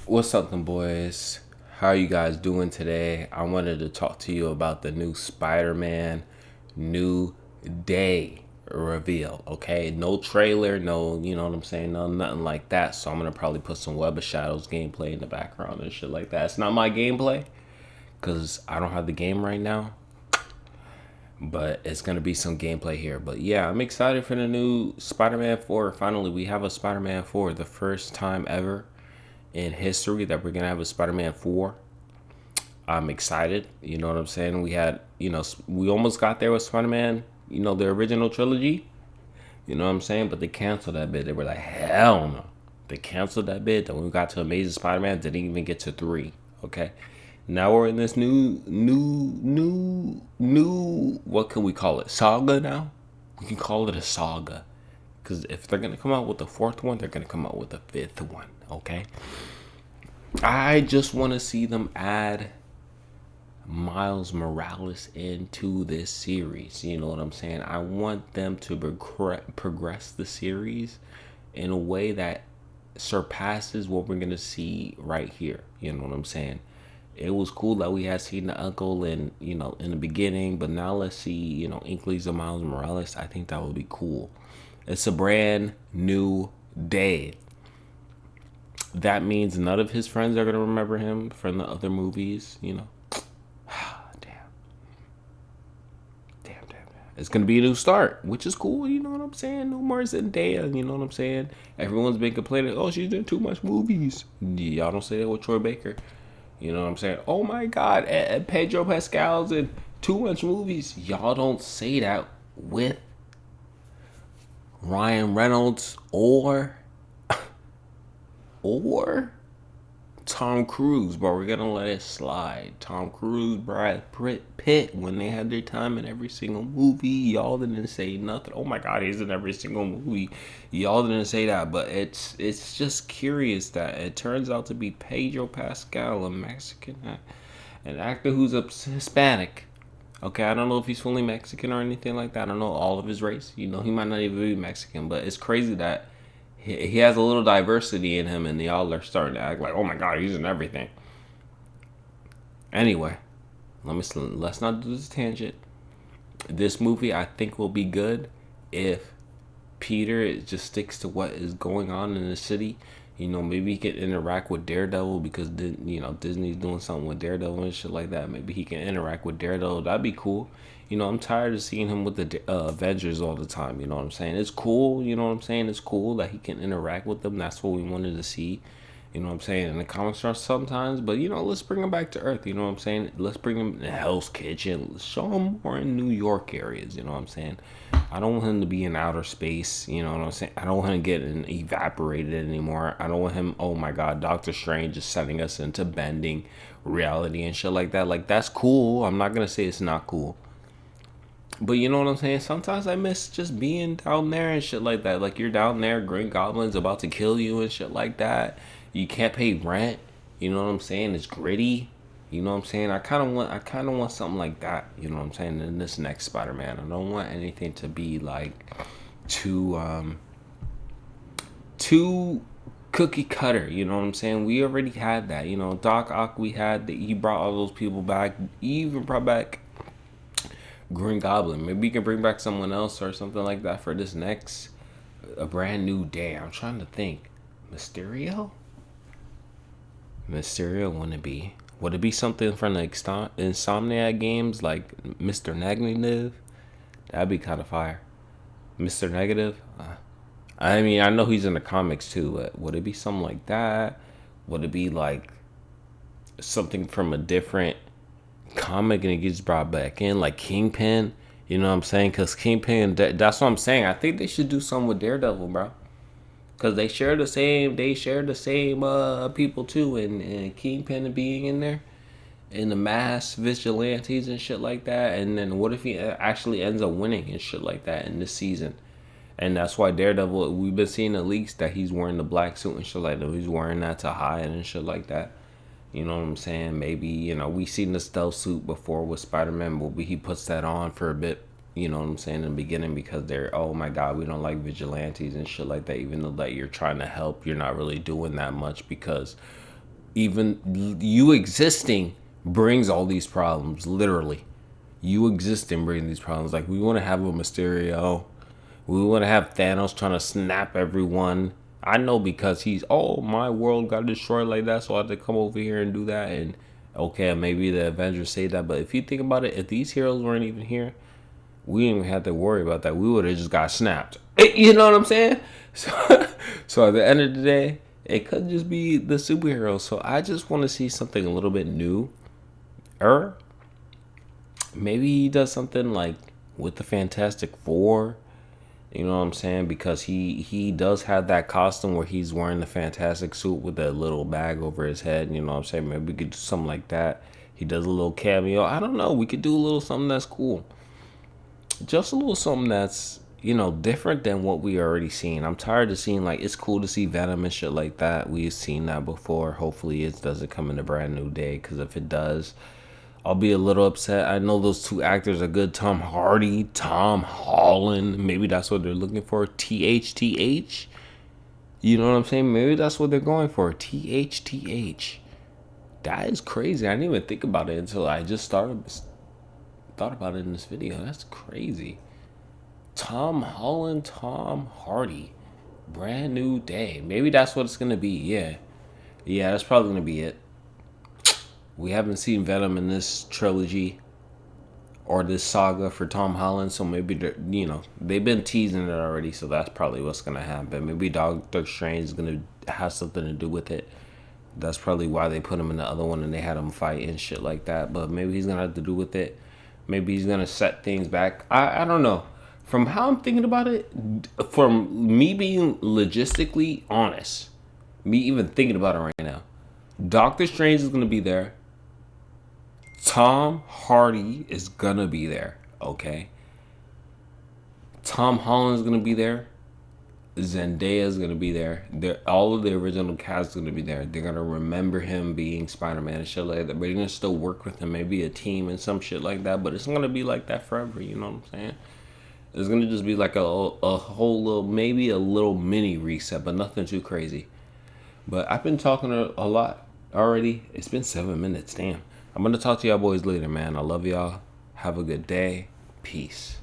What's up, them boys? How are you guys doing today? I wanted to talk to you about the new Spider-Man New Day reveal. Okay, no trailer, no, you know what I'm saying, no nothing like that. So I'm gonna probably put some Web of Shadows gameplay in the background and shit like that. It's not my gameplay because I don't have the game right now, but it's gonna be some gameplay here. But yeah, I'm excited for the new Spider-Man 4. Finally, we have a Spider-Man 4, the first time ever in history that we're gonna have a Spider-Man 4. I'm excited. You know what I'm saying? We had, we almost got there with Spider-Man, the original trilogy. You know what I'm saying? But they canceled that bit. They were like, hell no. They canceled that bit. Then when we got to Amazing Spider-Man, didn't even get to 3. Okay. Now we're in this new, what can we call it? Saga now? We can call it a saga. Because if they're going to come out with the 4th one, they're going to come out with the 5th one. Okay. I just want to see them add Miles Morales into this series. You know what I'm saying? I want them to progress the series in a way that surpasses what we're going to see right here. You know what I'm saying? It was cool that we had seen the uncle in the beginning, but now let's see, Inklings of Miles Morales. I think that would be cool. It's a brand new day. That means none of his friends are going to remember him from the other movies, Damn. It's going to be a new start, which is cool, you know what I'm saying? No more Zendaya, you know what I'm saying? Everyone's been complaining, oh, she's in too much movies. Y'all don't say that with Troy Baker. You know what I'm saying? Oh my God, Pedro Pascal's in too much movies. Y'all don't say that with Ryan Reynolds or Tom Cruise, but we're gonna let it slide. Tom Cruise, Brad Pitt, when they had their time in every single movie, y'all didn't say nothing. Oh my God, he's in every single movie. Y'all didn't say that, but it's just curious that it turns out to be Pedro Pascal, a Mexican, an actor who's a Hispanic. Okay, I don't know if he's fully Mexican or anything like that. I don't know all of his race. He might not even be Mexican, but it's crazy that he has a little diversity in him, and y'all are starting to act like, oh my God, he's in everything. Anyway, let's not do this tangent. This movie, I think, will be good if Peter just sticks to what is going on in the city. Maybe he can interact with Daredevil because Disney's doing something with Daredevil and shit like that. Maybe he can interact with Daredevil. That'd be cool. I'm tired of seeing him with the Avengers all the time. You know what I'm saying? It's cool. You know what I'm saying? It's cool that he can interact with them. That's what we wanted to see. You know what I'm saying? In the comic strips sometimes. But, let's bring him back to Earth. You know what I'm saying? Let's bring him to Hell's Kitchen. Let's show him more in New York areas. You know what I'm saying? I don't want him to be in outer space. You know what I'm saying? I don't want him to get evaporated anymore. I don't want him, oh my God, Doctor Strange is sending us into bending reality and shit like that. Like, that's cool. I'm not going to say it's not cool. But you know what I'm saying? Sometimes I miss just being down there and shit like that. Like, you're down there, Green Goblin's about to kill you and shit like that. You can't pay rent. You know what I'm saying? It's gritty. You know what I'm saying? I kind of want something like that. You know what I'm saying? In this next Spider-Man, I don't want anything to be like too cookie cutter. You know what I'm saying? We already had that. Doc Ock, he brought all those people back. He even brought back Green Goblin. Maybe you can bring back someone else or something like that for this next a brand new day. I'm trying to think. Mysterio? Mysterio wouldn't be. Would it be something from the Insomniac games like Mr. Negative? That'd be kind of fire. Mr. Negative? I mean, I know he's in the comics too, but would it be something like that? Would it be like something from a different comic and it gets brought back in, like Kingpin? You know what I'm saying? Because Kingpin, that's what I'm saying. I think they should do something with Daredevil, bro. Because they share the same people too, and Kingpin being in there, and the mass vigilantes and shit like that. And then what if he actually ends up winning and shit like that in this season? And that's why Daredevil, we've been seeing the leaks that he's wearing the black suit and shit like that. He's wearing that to hide and shit like that. You know what I'm saying? Maybe, we seen the stealth suit before with Spider-Man, but he puts that on for a bit. You know what I'm saying, in the beginning, because they're, oh my God, we don't like vigilantes and shit like that. Even though that you're trying to help, you're not really doing that much because Even you existing brings all these problems. Literally, you existing brings these problems. Like we want to have a Mysterio. We want to have Thanos trying to snap everyone. I know because he's, oh, my world got destroyed like that, so I have to come over here and do that. And okay, maybe the Avengers say that, but if you think about it, if these heroes weren't even here, we didn't even have to worry about that. We would have just got snapped. You know what I'm saying? So at the end of the day, it could just be the superheroes. So I just want to see something a little bit new. Or maybe he does something like with the Fantastic Four. You know what I'm saying? Because he does have that costume where he's wearing the fantastic suit with that little bag over his head. You know what I'm saying? Maybe we could do something like that. He does a little cameo. I don't know. We could do a little something that's cool. Just a little something that's, different than what we already seen. I'm tired of seeing, like, it's cool to see Venom and shit like that. We've seen that before. Hopefully it doesn't come in a brand new day, because if it does, I'll be a little upset. I know those two actors are good. Tom Hardy, Tom Holland. Maybe that's what they're looking for. THTH. You know what I'm saying? Maybe that's what they're going for. THTH. That is crazy. I didn't even think about it until I just thought about it in this video. That's crazy. Tom Holland, Tom Hardy. Brand new day. Maybe that's what it's going to be. Yeah. Yeah, that's probably going to be it. We haven't seen Venom in this trilogy or this saga for Tom Holland, so maybe they've been teasing it already, so that's probably what's gonna happen. Maybe Doctor Strange is gonna have something to do with it. That's probably why they put him in the other one and they had him fight and shit like that. But maybe he's gonna have to do with it. Maybe he's gonna set things back. I don't know. From how I'm thinking about it, from me being logistically honest, me even thinking about it right now, Doctor Strange is gonna be there. Tom Hardy is gonna be there, okay? Tom Holland is gonna be there. Zendaya is gonna be there. All of the original cast is gonna be there. They're gonna remember him being Spider-Man and shit like that. But they're gonna still work with him, maybe a team and some shit like that. But it's gonna be like that forever. You know what I'm saying? It's gonna just be like a whole little, maybe a little mini reset, but nothing too crazy. But I've been talking a lot already. It's been 7 minutes. Damn. I'm going to talk to y'all boys later, man. I love y'all. Have a good day. Peace.